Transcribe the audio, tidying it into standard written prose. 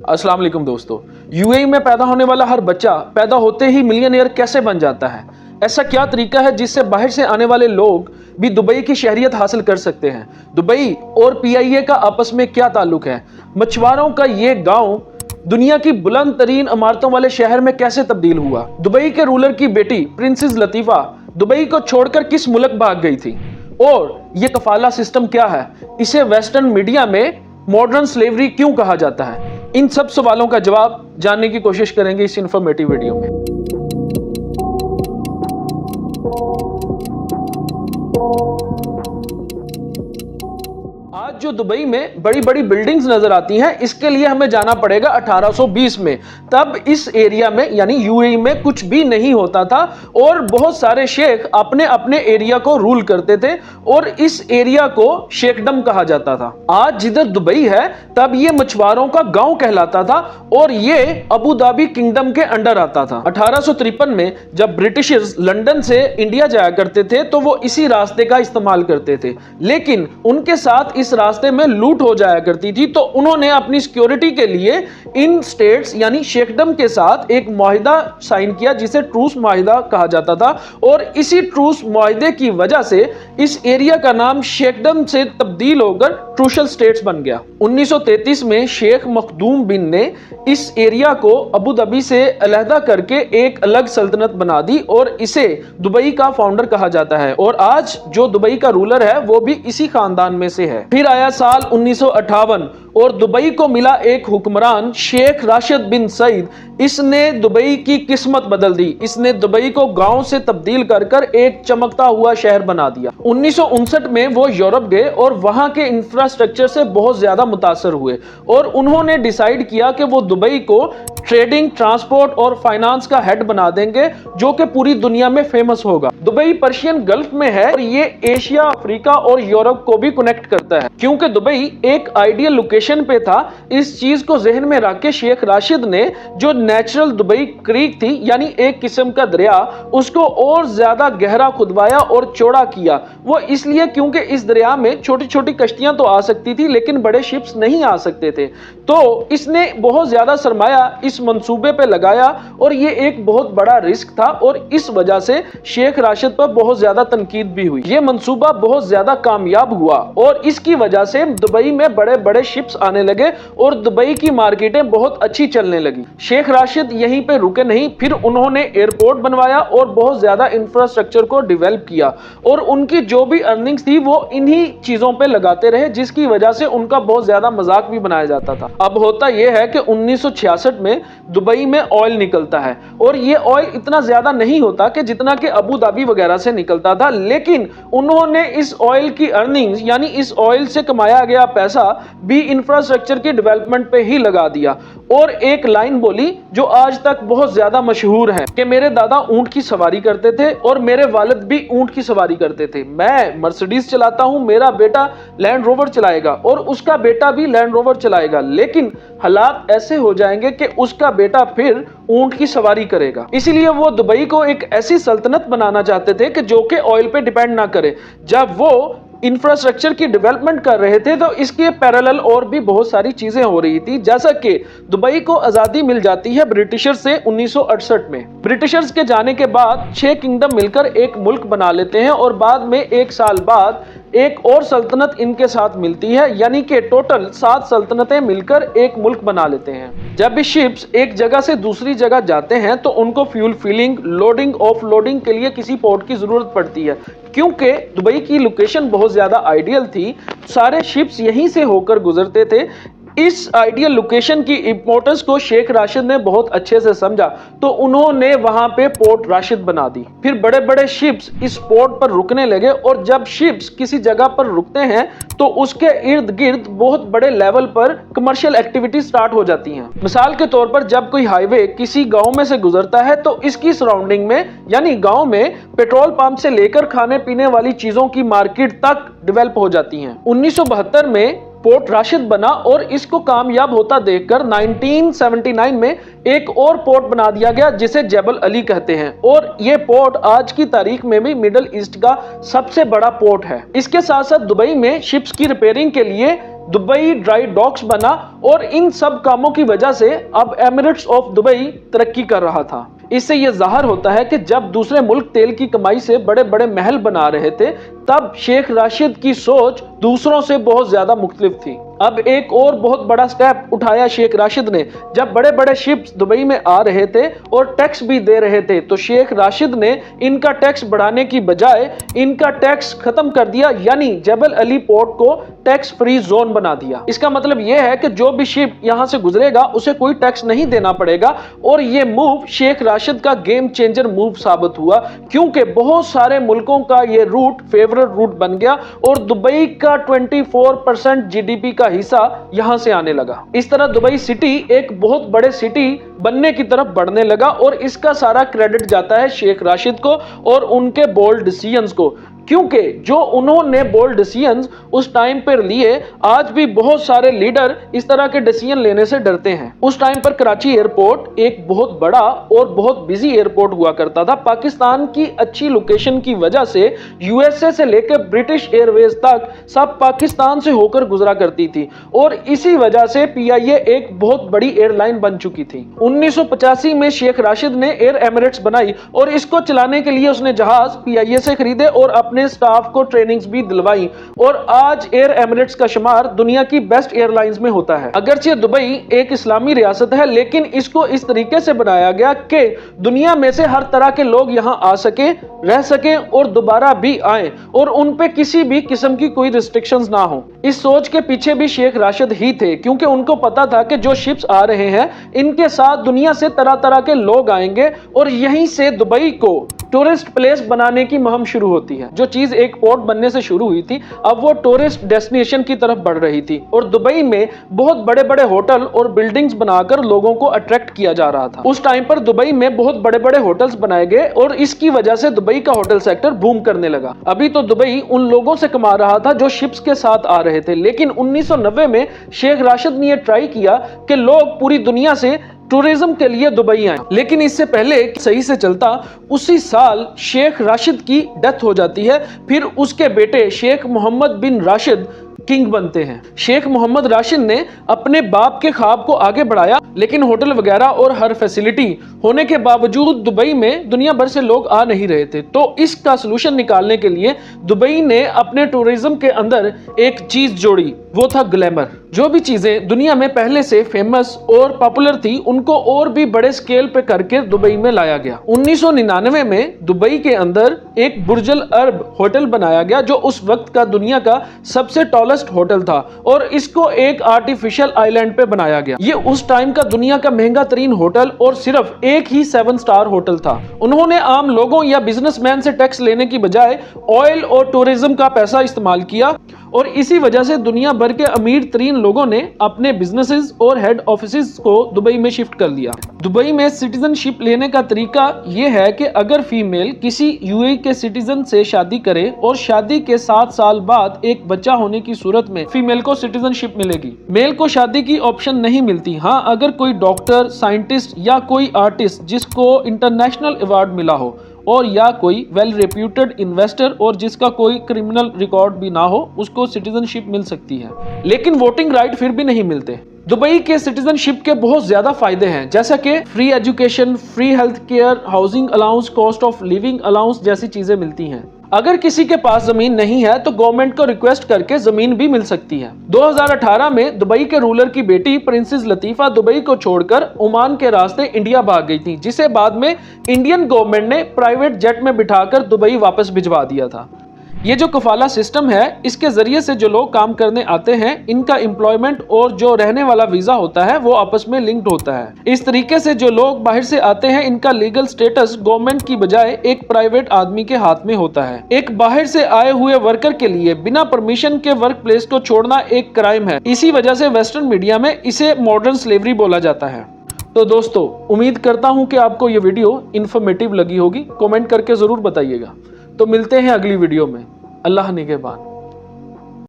अस्सलाम वालेकुम दोस्तों। यूएई में पैदा होने वाला हर बच्चा पैदा होते ही मिलियनेयर कैसे बन जाता है? ऐसा क्या तरीका है जिससे बाहर से आने वाले लोग भी दुबई की शहरियत हासिल कर सकते हैं? दुबई और पीआईए का आपस में क्या ताल्लुक है? मछुआरों का ये गांव दुनिया की बुलंद तरीन इमारतों वाले शहर में कैसे तब्दील हुआ? दुबई के रूलर की बेटी प्रिंसेस लतीफा दुबई को छोड़कर किस मुल्क भाग गई थी? और ये कफाला सिस्टम क्या है? इसे वेस्टर्न मीडिया में मॉडर्न स्लेवरी क्यों कहा जाता है? इन सब सवालों का जवाब जानने की कोशिश करेंगे इस इंफॉर्मेटिव वीडियो में। आज जो दुबई में बड़ी बड़ी बिल्डिंग्स नजर आती हैं, इसके लिए हमें जाना पड़ेगा 1820 में। तब इस एरिया में यानी यूएई में कुछ भी नहीं होता था और बहुत सारे शेख अपने अपने एरिया को रूल करते थे और इस एरिया को शेखडम कहा जाता था। आज जिधर दुबई है तब ये मछुआरों का गांव कहलाता था और ये अबू धाबी किंगडम के अंडर आता था। 1853 में जब ब्रिटिशर्स लंदन से इंडिया जाया करते थे तो वो इसी रास्ते का इस्तेमाल करते थे, लेकिन उनके साथ इस रास्ते में लूट हो जाया करती थी, तो उन्होंने अपनी सिक्योरिटी के लिए इन स्टेट्स यानी शेखडम के साथ एक मुआहिदा साइन किया जिसे ट्रूस मुआहिदा कहा जाता था और इसी ट्रूस मुआहिदे की वजह से इस एरिया का नाम शेखडम से तब्दील होकर ट्रूशल स्टेट्स बन गया। 1933 में शेख मखदूम बिन ने इस एरिया को अबू धाबी से अलहदा करके एक अलग सल्तनत बना दी और इसे दुबई का फाउंडर कहा जाता है और आज जो दुबई का रूलर है वो भी इसी खानदान में से है। फिर आया साल 1958 और दुबई को मिला एक हुक्मरान शेख राशिद बिन सईद। इसने दुबई की किस्मत बदल दी। इसने दुबई को गांव से तब्दील कर कर एक चमकता हुआ शहर बना दिया। 1959 में वो यूरोप गए और वहां के इंफ्रास्ट्रक्चर से बहुत ज्यादा मुतासर हुए और उन्होंने डिसाइड किया कि वो दुबई को ट्रेडिंग, ट्रांसपोर्ट और फाइनेंस का हेड बना देंगे जो कि पूरी दुनिया में फेमस होगा। दुबई पर्शियन गल्फ में है और ये एशिया, अफ्रीका और यूरोप को भी कनेक्ट करता है। क्योंकि दुबई एक आइडियल लोकेशन पे था, इस चीज को जहन में रख के शेख राशिद ने जो नेचुरल दुबई क्रीक थी यानी एक किस्म का दरिया, उसको और ज्यादा गहरा खुदवाया और चौड़ा किया। वो इसलिए क्योंकि इस दरिया में छोटी छोटी कश्तियां तो आ सकती थी लेकिन बड़े शिप्स नहीं आ सकते थे, तो इसने बहुत ज्यादा सरमाया इस मंसूबे पे लगाया और ये एक बहुत बड़ा रिस्क था और इस वजह से शेख राशिद पर बहुत ज्यादा तनकीद भी हुई। ये मंसूबा बहुत ज्यादा कामयाब हुआ और इसकी वजह से दुबई में बड़े बड़े शिप्स आने लगे और दुबई की मार्केटें बहुत अच्छी चलने लगी। शेख राशिद यहीं पे रुके नहीं, फिर उन्होंने एयरपोर्ट बनवाया और बहुत ज्यादा इंफ्रास्ट्रक्चर को डेवलप किया और उनकी जो भी अर्निंग्स थी वो इन्हीं चीजों पे लगाते रहे, जिसकी वजह से उनका बहुत ज्यादा मजाक भी बनाया जाता था। अब होता यह है कि 1966 में दुबई में ऑयल निकलता है और ये ऑयल इतना ज्यादा नहीं होता कि जितना कि अबू धाबी वगैरह से निकलता था, लेकिन उन्होंने इस ऑयल की अर्निंग्स यानी इस ऑयल से कमाया गया पैसा भी इंफ्रास्ट्रक्चर की डेवलपमेंट पे ही लगा दिया और एक लाइन बोली जो आज तक बहुत ज्यादा मशहूर है कि मेरे दादा ऊंट की सवारी करते थे और मेरे वालिद भी ऊंट की सवारी करते थे। मैं मर्सिडीज चलाता हूं, मेरा बेटा लैंड रोवर चलाएगा और उसका बेटा भी लैंड रोवर चलाएगा, लेकिन हालात ऐसे हो जाएंगे कि उसका बेटा फिर ऊंट की सवारी करेगा। इसीलिए वो दुबई को एक ऐसी सल्तनत बनाना चाहते थे कि जो कि ऑयल पे डिपेंड ना करे। जब वो इंफ्रास्ट्रक्चर की डेवलपमेंट कर रहे थे तो इसके पैरेलल और भी बहुत सारी चीजें हो रही थी, जैसा कि दुबई को आजादी मिल जाती है ब्रिटिशर्स से 1968 में। ब्रिटिशर्स के जाने के बाद 6 किंगडम मिलकर एक मुल्क बना लेते हैं और बाद में 1 साल बाद एक और सल्तनत इनके साथ मिलती है, यानी कि टोटल 7 सल्तनतें मिलकर एक मुल्क बना लेते हैं। जब भी शिप्स एक जगह से दूसरी जगह जाते हैं तो उनको fuel filling, loading, off loading के लिए किसी पोर्ट की जरूरत पड़ती है। क्योंकि दुबई की लोकेशन बहुत ज्यादा आइडियल थी, सारे शिप्स यहीं से होकर गुजरते थे। इस आइडियल लोकेशन की इंपॉर्टेंस को शेख राशिद ने बहुत अच्छे से समझा, तो उन्होंने वहां पे पोर्ट राशिद बना दी। फिर बड़े बड़े शिप्स इस पोर्ट पर रुकने लगे और जब शिप्स किसी जगह पर रुकते हैं तो उसके इर्द गिर्द बहुत बड़े लेवल पर कमर्शियल एक्टिविटी स्टार्ट हो जाती हैं। मिसाल के तौर पर जब कोई हाईवे किसी गांव में से गुजरता है तो इसकी सराउंडिंग में यानी गांव में पेट्रोल पंप से लेकर खाने पीने वाली चीजों की मार्केट तक डेवलप हो जाती हैं। 1972 में पोर्ट राशिद बना और इसको कामयाब होता देखकर 1979 में एक और पोर्ट बना दिया गया जिसे जबल अली कहते हैं और ये पोर्ट आज की तारीख में भी मिडिल ईस्ट का सबसे बड़ा पोर्ट है। इसके साथ साथ दुबई में शिप्स की रिपेयरिंग के लिए दुबई ड्राई डॉक्स बना और इन सब कामों की वजह से अब एमिरेट्स ऑफ दुबई तरक्की कर रहा था। इससे यह जाहिर होता है कि जब दूसरे मुल्क तेल की कमाई से बड़े बड़े महल बना रहे थे, तब शेख राशिद की सोच दूसरों से बहुत ज्यादा मुख्तलिफ थी। अब एक और बहुत बड़ा स्टेप उठाया शेख राशिद ने। जब बड़े बड़े शिप्स दुबई में आ रहे थे और टैक्स भी दे रहे थे, तो शेख राशिद ने इनका टैक्स बढ़ाने की बजाय इनका टैक्स खत्म कर दिया, यानी जबल अली पोर्ट को टैक्स फ्री जोन बना दिया। इसका मतलब यह है कि जो भी शिप यहां से गुजरेगा उसे कोई टैक्स नहीं देना पड़ेगा। और यह मूव शेख राशिद का गेम चेंजर मूव साबित हुआ, क्योंकि बहुत सारे मुल्कों का यह रूट फेवरेट रूट बन गया और दुबई का 24% जीडीपी का हिस्सा यहां से आने लगा। इस तरह दुबई सिटी एक बहुत बड़े सिटी बनने की तरफ बढ़ने लगा और इसका सारा क्रेडिट जाता है शेख राशिद को और उनके बोल्ड डिसीजंस को, क्योंकि जो उन्होंने बोल्ड डिसीजंस उस टाइम पर लिए, आज भी बहुत सारे लीडर इस तरह के डिसीजन लेने से डरते हैं। उस टाइम पर कराची एयरपोर्ट एक बहुत बड़ा और बहुत बिजी एयरपोर्ट हुआ करता था। पाकिस्तान की अच्छी लोकेशन की वजह से यूएसए से लेकर ब्रिटिश एयरवेज तक सब पाकिस्तान से होकर गुजरा करती थी और इसी वजह से पीआईए एक बहुत बड़ी एयरलाइन बन चुकी थी। 1985 में शेख राशिद ने एयर एमिरेट्स बनाई और इसको चलाने के लिए उसने जहाज पीआईए से खरीदे और अपने स्टाफ को ट्रेनिंग्स भी दिलवाई और आज एयर एमिरेट्स का शुमार दुनिया की बेस्ट एयरलाइंस में होता है। अगरचे दुबई एक इस्लामी रियासत है, लेकिन इसको इस तरीके से बनाया गया कि दुनिया में से हर तरह के लोग यहां आ सके, रह सके और दोबारा भी आए और उन पे किसी भी किस्म की कोई रिस्ट्रिक्शंस ना हो। इस सोच के पीछे भी शेख राशिद ही थे, क्योंकि उनको पता था कि जो शिप्स आ रहे हैं इनके साथ दुनिया से तरह तरह के लोग आएंगे और यहीं से दुबई को टूरिस्ट प्लेस बनाने की मुहिम शुरू होती है। जो चीज एक पोर्ट बनने से शुरू हुई थी, अब वो टूरिस्ट डेस्टिनेशन की तरफ बढ़ रही थी और दुबई में बहुत बड़े बड़े होटल और बिल्डिंग्स बनाकर लोगों को अट्रैक्ट किया जा रहा था। उस टाइम पर दुबई में बहुत बड़े बड़े होटल्स बनाए गए और इसकी वजह से दुबई का होटल सेक्टर बूम करने लगा। अभी तो दुबई उन लोगों से कमा रहा था जो शिप्स के साथ आ रहे थे, लेकिन 1990 में शेख राशिद ने यह ट्राई किया कि लोग पूरी दुनिया से टूरिज्म के लिए दुबई आए। लेकिन इससे पहले सही से चलता, उसी साल शेख राशिद की डेथ हो जाती है। फिर उसके बेटे शेख मोहम्मद बिन राशिद किंग बनते हैं। शेख मोहम्मद राशिद ने अपने बाप के ख्वाब को आगे बढ़ाया, लेकिन होटल वगैरह और हर फैसिलिटी होने के बावजूद दुबई में दुनिया भर से लोग आ नहीं रहे थे। तो इसका सलूशन निकालने के लिए दुबई ने अपने टूरिज्म के अंदर एक चीज जोड़ी, वो था ग्लैमर। जो भी चीजें दुनिया में पहले से फेमस और पॉपुलर थी, उनको और भी बड़े स्केल पे करके दुबई में लाया गया। 1999 में दुबई के अंदर एक बुर्जुल अरब होटल बनाया गया, जो उस वक्त का दुनिया का सबसे टॉलेस्ट होटल था और इसको एक आर्टिफिशियल आइलैंड पे बनाया गया। ये उस टाइम का दुनिया का महंगा तरीन होटल और सिर्फ एक ही 7 स्टार होटल था। उन्होंने आम लोगों या बिजनेसमैन से टैक्स लेने की बजाय ऑयल और टूरिज्म का पैसा इस्तेमाल किया और इसी वजह से दुनिया भर के अमीर तरीन लोगों ने अपने बिजनेसेस और हेड ऑफिसेस को दुबई में शिफ्ट कर लिया। दुबई में सिटीजनशिप लेने का तरीका यह है कि अगर फीमेल किसी यूएई के सिटीजन से शादी करे और शादी के 7 साल बाद एक बच्चा होने की सूरत में फीमेल को सिटीजनशिप मिलेगी। मेल को शादी की ऑप्शन नहीं मिलती। हाँ, अगर कोई डॉक्टर, साइंटिस्ट या कोई आर्टिस्ट जिसको इंटरनेशनल अवार्ड मिला हो और या कोई वेल रेप्यूटेड इन्वेस्टर और जिसका कोई क्रिमिनल रिकॉर्ड भी ना हो, उसको सिटीजनशिप मिल सकती है, लेकिन वोटिंग राइट फिर भी नहीं मिलते। दुबई के सिटीजनशिप के बहुत ज्यादा फायदे हैं, जैसा कि free education, free health care, housing allowance, cost of living allowance जैसी चीजें मिलती हैं। अगर किसी के पास जमीन नहीं है तो गवर्नमेंट को रिक्वेस्ट करके जमीन भी मिल सकती है। 2018 में दुबई के रूलर की बेटी प्रिंसेस लतीफा दुबई को छोड़कर ओमान के रास्ते इंडिया भाग गई थी, जिसे बाद में इंडियन गवर्नमेंट ने प्राइवेट जेट में बिठाकर दुबई वापस भिजवा दिया था। ये जो कफाला सिस्टम है, इसके जरिए से जो लोग काम करने आते हैं, इनका एम्प्लॉयमेंट और जो रहने वाला वीजा होता है वो आपस में लिंक्ड होता है। इस तरीके से जो लोग बाहर से आते हैं, इनका लीगल स्टेटस गवर्नमेंट की बजाय एक प्राइवेट आदमी के हाथ में होता है। एक बाहर से आए हुए वर्कर के लिए बिना परमिशन के वर्क प्लेस को छोड़ना एक क्राइम है। इसी वजह से वेस्टर्न मीडिया में इसे मॉडर्न स्लेवरी बोला जाता है। तो दोस्तों, उम्मीद करता हूँ कि आपको ये वीडियो इन्फॉर्मेटिव लगी होगी। कमेंट करके जरूर बताइएगा। तो मिलते हैं अगली वीडियो में। अल्लाह निगहबान।